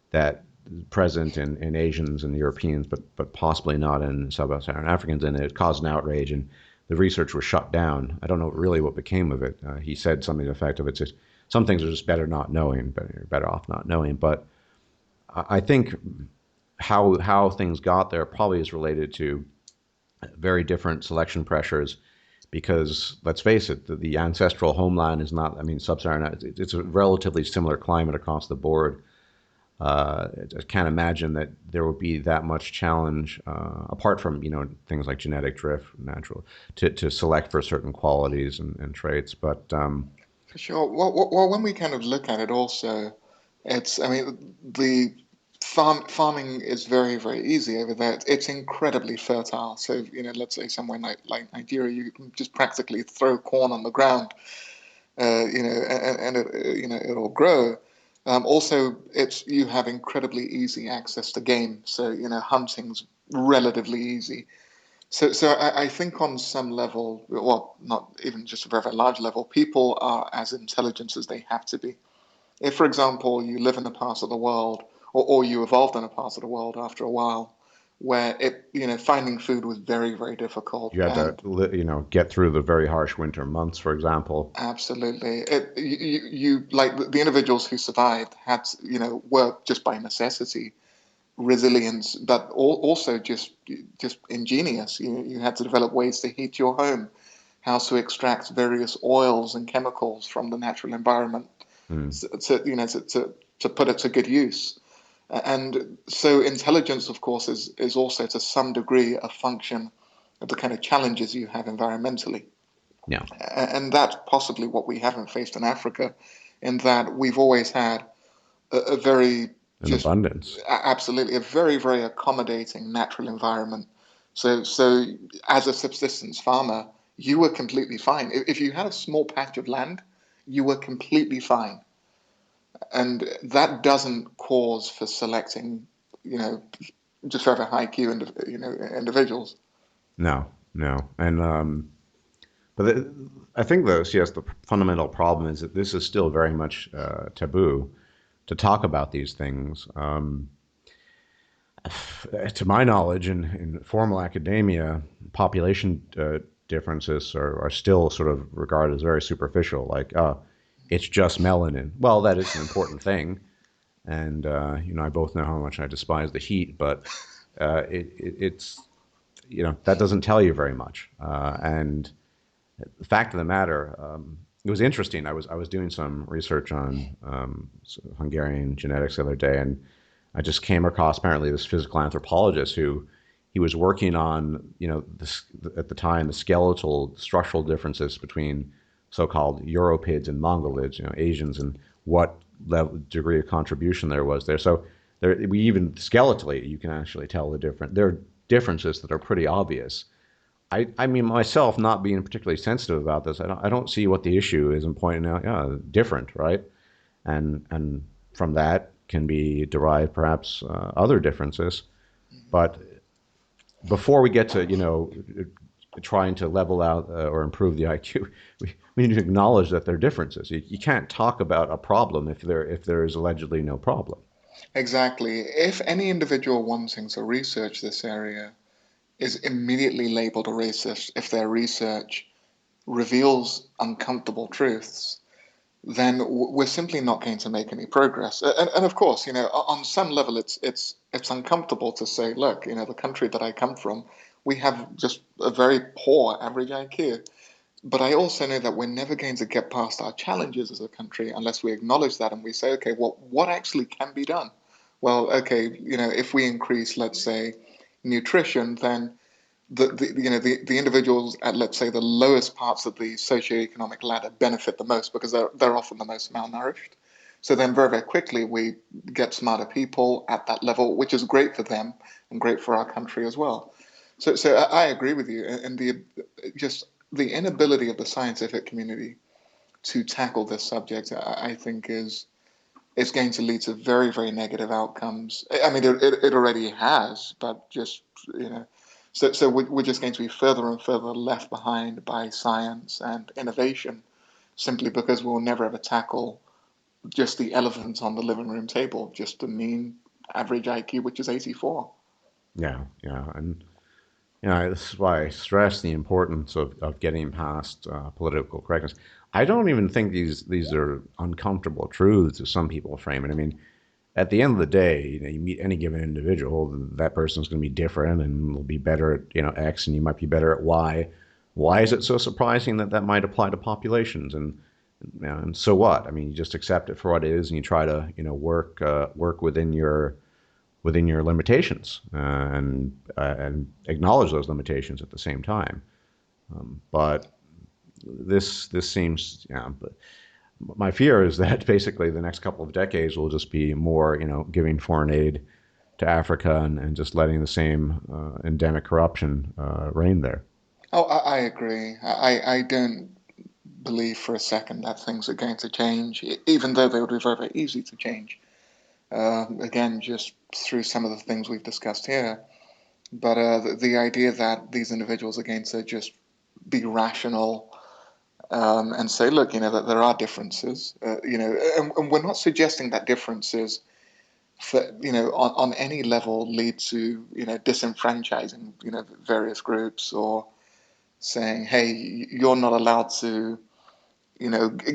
that present in Asians and Europeans, but possibly not in sub-Saharan Africans, and it caused an outrage, and the research was shut down. I don't know really what became of it. He said something to the effect of it's just some things are just better not knowing, but you're better off not knowing. But I think how things got there probably is related to very different selection pressures because let's face it, the ancestral homeland is not, I mean, sub-Saharan, it's a relatively similar climate across the board. I can't imagine that there would be that much challenge, apart from things like genetic drift, natural, to select for certain qualities and traits. But For sure. Well, when we kind of look at it also, I mean, the farming is very, very easy over there. It's incredibly fertile. So, let's say somewhere like Nigeria, you can just practically throw corn on the ground, and it'll grow. Also, you have incredibly easy access to game. So, hunting's relatively easy. So I think on some level, well, not even just a very, very large level, people are as intelligent as they have to be. If, for example, you live in a part of the world, or you evolved in a part of the world after a while, where finding food was very, very difficult, you had to, and get through the very harsh winter months, for example. absolutely, you like the individuals who survived had, were just by necessity resilience, but also just ingenious. You had to develop ways to heat your home, how to extract various oils and chemicals from the natural environment Hmm. to put it to good use. And so intelligence, of course, is also to some degree a function of the kind of challenges you have environmentally. Yeah, And that's possibly what we haven't faced in Africa, in that we've always had a very an just abundance. absolutely a very, very accommodating natural environment. So as a subsistence farmer, you were completely fine. If you had a small patch of land, you were completely fine, and that doesn't cause for selecting, you know, just very high Q individuals. No, no, and I think the fundamental problem is that this is still very much taboo to talk about these things. To my knowledge, in formal academia, population differences are still sort of regarded as very superficial, like, oh, it's just melanin. Well, that is an important thing. And, I both know how much I despise the heat, but it's, that doesn't tell you very much. And the fact of the matter, it was interesting. I was doing some research on Hungarian genetics the other day, and I just came across apparently this physical anthropologist who he was working on, this, at the time, the skeletal structural differences between so-called Europeids and Mongolids, Asians, and what level, degree of contribution there was there. So there, we even skeletally, you can actually tell the different. There are differences that are pretty obvious. I mean, myself not being particularly sensitive about this, I don't see what the issue is in pointing out, yeah, different, right? And from that can be derived perhaps other differences. But before we get to, trying to level out or improve the IQ, we need to acknowledge that there are differences. You can't talk about a problem if there is allegedly no problem. Exactly. If any individual wanting to research this area is immediately labeled a racist if their research reveals uncomfortable truths, then we're simply not going to make any progress. And of course, on some level, it's uncomfortable to say, look, the country that I come from, we have just a very poor average IQ. But I also know that we're never going to get past our challenges as a country unless we acknowledge that and we say, okay, well, what actually can be done? Well, okay, if we increase, let's say, nutrition, then the individuals at, let's say, the lowest parts of the socioeconomic ladder benefit the most because they're often the most malnourished. So then very, very quickly we get smarter people at that level, which is great for them and great for our country as well. So I agree with you, and just the inability of the scientific community to tackle this subject, I think, is going to lead to very, very negative outcomes. I mean, it already has, but just, so we're just going to be further and further left behind by science and innovation simply because we'll never ever tackle just the elephant on the living room table, just the mean average IQ, which is 84. Yeah, yeah, and this is why I stress the importance of getting past political correctness. I don't even think these are uncomfortable truths as some people frame it. I mean, at the end of the day, you meet any given individual, that person's going to be different and will be better at X, and you might be better at Y. Why is it so surprising that that might apply to populations? And so what? I mean, you just accept it for what it is, and you try to work within your limitations and acknowledge those limitations at the same time. But this seems, yeah. But my fear is that basically the next couple of decades will just be more, giving foreign aid to Africa and just letting the same endemic corruption reign there. Oh, I agree. I don't believe for a second that things are going to change, even though they would be very, very easy to change. Again, just through some of the things we've discussed here. But the idea that these individuals are going to just be rational and say, look, that there are differences, and we're not suggesting that differences for, on any level lead to, disenfranchising, various groups or saying, hey, you're not allowed to,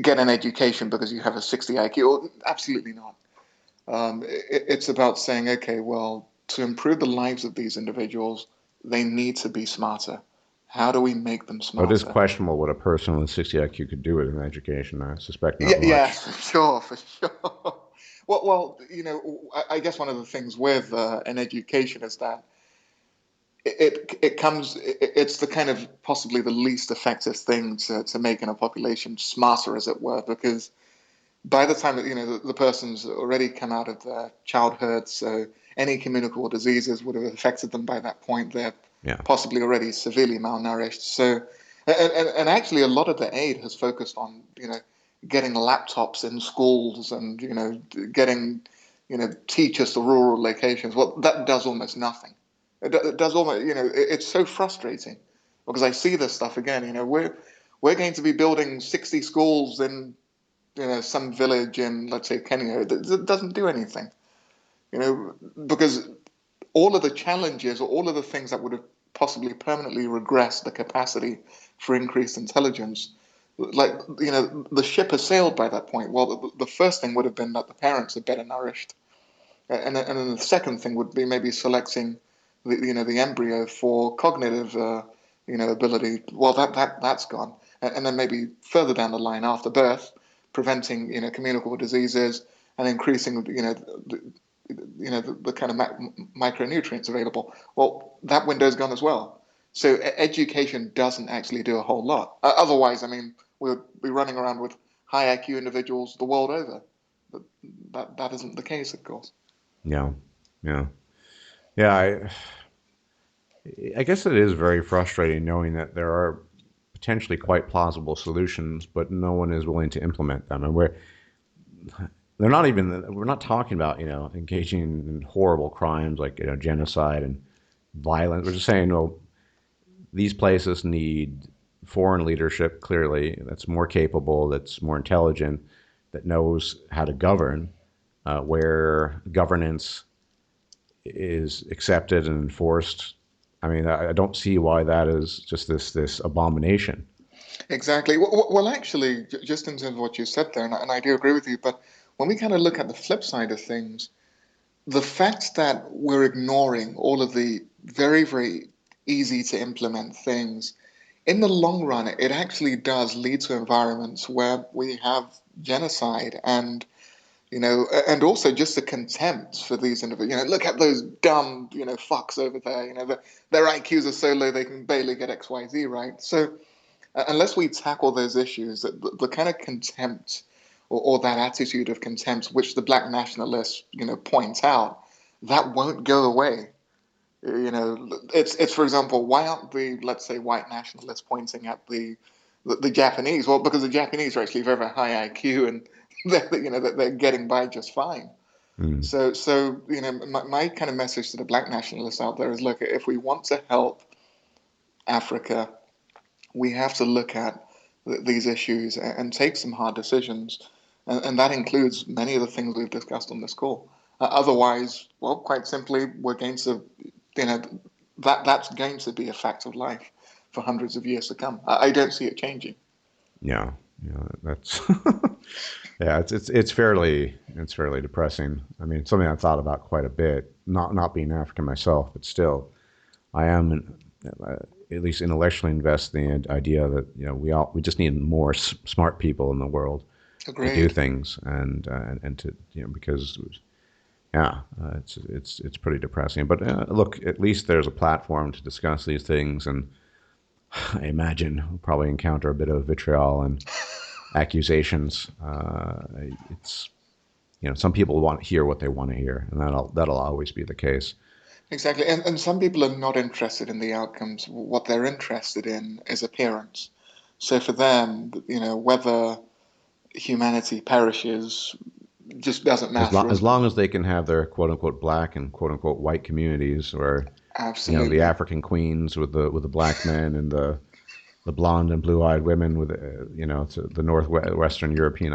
get an education because you have a 60 IQ. Absolutely not. It's about saying, okay, well, to improve the lives of these individuals, they need to be smarter. How do we make them But it is smarter? questionable what a person with 60 IQ could do with an education. I suspect not Yeah, yeah, much. for sure, for sure. Well, I guess one of the things with an education is that it's the kind of possibly the least effective thing to making a population smarter, as it were, because by the time that the person's already come out of their childhood, so any communicable diseases would have affected them by that point. They're Yeah. possibly already severely malnourished. So, and actually, a lot of the aid has focused on getting laptops in schools and getting teachers to rural locations. Well, that does almost nothing. It does almost it's so frustrating because I see this stuff again. We're going to be building 60 schools in some village in, let's say, Kenya that doesn't do anything, because all of the challenges or all of the things that would have possibly permanently regress the capacity for increased intelligence, like, the ship has sailed by that point. Well, the first thing would have been that the parents are better nourished, and then the second thing would be maybe selecting the embryo for cognitive ability. Well, that's gone, and then maybe further down the line after birth, preventing communicable diseases and increasing the kind of micronutrients available. Well, that window's gone as well. So education doesn't actually do a whole lot. Otherwise, I mean, we'll be running around with high IQ individuals the world over. But that isn't the case, of course. Yeah, yeah, yeah. I guess it is very frustrating knowing that there are potentially quite plausible solutions, but no one is willing to implement them. And we're not talking about, engaging in horrible crimes like, genocide and violence. We're just saying, well, these places need foreign leadership, clearly, that's more capable, that's more intelligent, that knows how to govern, where governance is accepted and enforced. I mean, I don't see why that is just this abomination. Exactly. Well, actually, just in terms of what you said there, and I do agree with you, but when we kind of look at the flip side of things, the fact that we're ignoring all of the very, very easy to implement things, in the long run, it actually does lead to environments where we have genocide and also just the contempt for these individuals. Look at those dumb, fucks over there. Their IQs are so low they can barely get XYZ right. So unless we tackle those issues, the kind of contempt or that attitude of contempt which the black nationalists, point out, that won't go away. It's for example, why aren't the, let's say, white nationalists pointing at the Japanese? Well, because the Japanese are actually very, very high IQ and they're getting by just fine. Mm. So my kind of message to the black nationalists out there is, look, if we want to help Africa, we have to look at these issues and take some hard decisions, and that includes many of the things we've discussed on this call. Otherwise, well, quite simply, we're going to, you know, that's going to be a fact of life for hundreds of years to come. I don't see it changing. Yeah, yeah, that's yeah, it's fairly depressing. I mean, something I've thought about quite a bit. Not being African myself, but still, I am uh, at least intellectually invested in the idea that we just need more smart people in the world to do Agreed. things and to because yeah, it's pretty depressing. But look, at least there's a platform to discuss these things, and I imagine we'll probably encounter a bit of vitriol and accusations. It's some people want to hear what they want to hear, and that'll always be the case. Exactly. And some people are not interested in the outcomes. What they're interested in is appearance. So for them, whether humanity perishes just doesn't As long matter as as long as they can have their quote unquote black and quote unquote white communities, or the absolutely. African queens with the black men and the blonde and blue eyed women with to the northwestern European.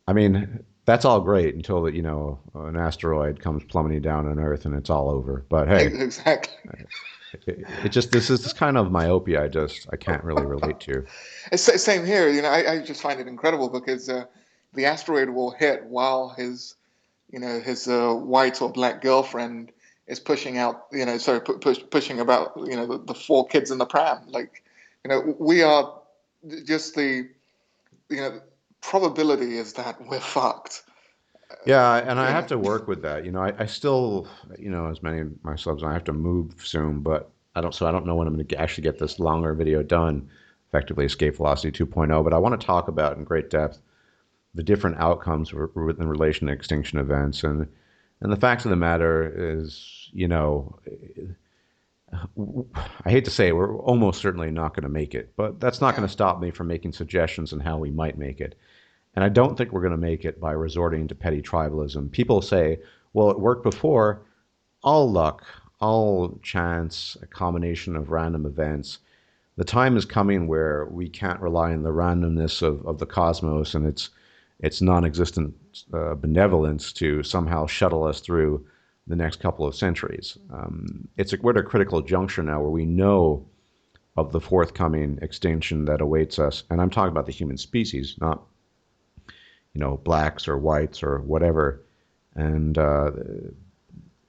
I mean, that's all great until that an asteroid comes plummeting down on Earth and it's all over. But hey, Exactly. it just this kind of myopia I can't really relate to. Same here. I just find it incredible because the asteroid will hit while his white or black girlfriend is pushing out, sorry, pushing about, the four kids in the pram. Like, we are just you know, probability is that we're fucked. Yeah, and I You have know, to work with that. I still, as many of my subs, I have to move soon, but I don't know when I'm going to actually get this longer video done, effectively Escape Velocity 2.0. But I want to talk about in great depth the different outcomes in relation to extinction events, and the facts of the matter is, I hate to say it, we're almost certainly not going to make it, but that's not going yeah. to stop me from making suggestions on how we might make it. And I don't think we're going to make it by resorting to petty tribalism. People say, well, it worked before. All luck, all chance, a combination of random events. The time is coming where we can't rely on the randomness of the cosmos and its non existent benevolence to somehow shuttle us through the next couple of centuries. We're at a critical juncture now where we know of the forthcoming extinction that awaits us, and I'm talking about the human species, not blacks or whites or whatever. And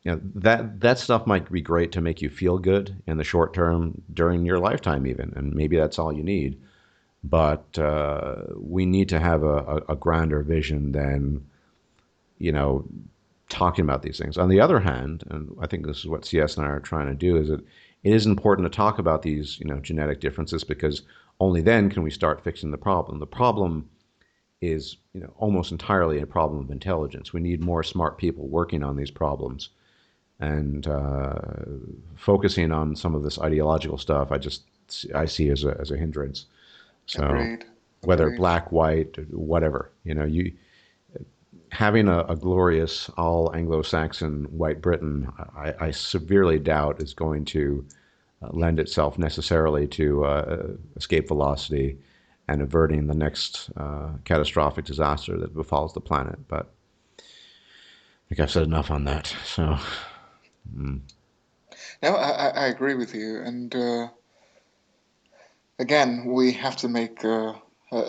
that stuff might be great to make you feel good in the short term during your lifetime even, and maybe that's all you need. But we need to have a grander vision than talking about these things. On the other hand, and I think this is what CS and I are trying to do, is that it is important to talk about these genetic differences, because only then can we start fixing the problem. The problem is almost entirely a problem of intelligence. We need more smart people working on these problems, and focusing on some of this ideological stuff I see as a hindrance. So Agreed. whether Agreed. black, white, whatever, you having a glorious all Anglo-Saxon white Britain, I severely doubt is going to lend itself necessarily to escape velocity and averting the next catastrophic disaster that befalls the planet. But I think I've said enough on that. So, No, I agree with you. And again, we have to make a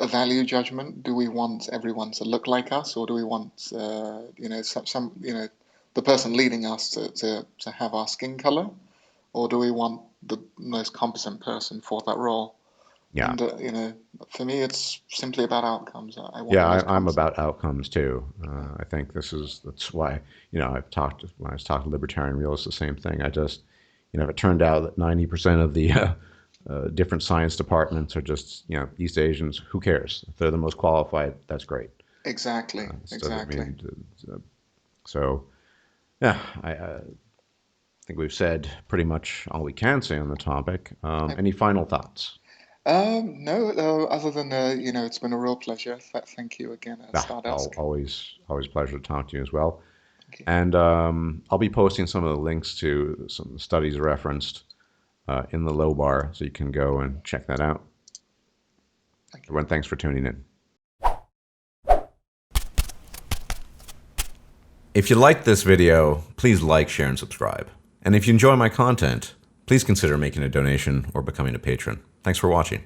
value judgment. Do we want everyone to look like us, or do we want the person leading us to have our skin color, or do we want the most competent person for that role? yeah. And for me, it's simply about outcomes. I want Yeah, the most I'm competent. about outcomes too. I think that's why, when I was talking to libertarian realists, the same thing. I just, if it turned out that 90% of the different science departments are just, East Asians, who cares? If they're the most qualified, that's great. Exactly, This doesn't exactly. mean, so, yeah, I think we've said pretty much all we can say on the topic. Any final thoughts? No, other than it's been a real pleasure. Thank you again, Stardust. Always a pleasure to talk to you as well. Thank you. And I'll be posting some of the links to some studies referenced in the low bar, so you can go and check that out. Thank you. Everyone, thanks for tuning in. If you liked this video, please like, share, and subscribe. And if you enjoy my content, please consider making a donation or becoming a patron. Thanks for watching.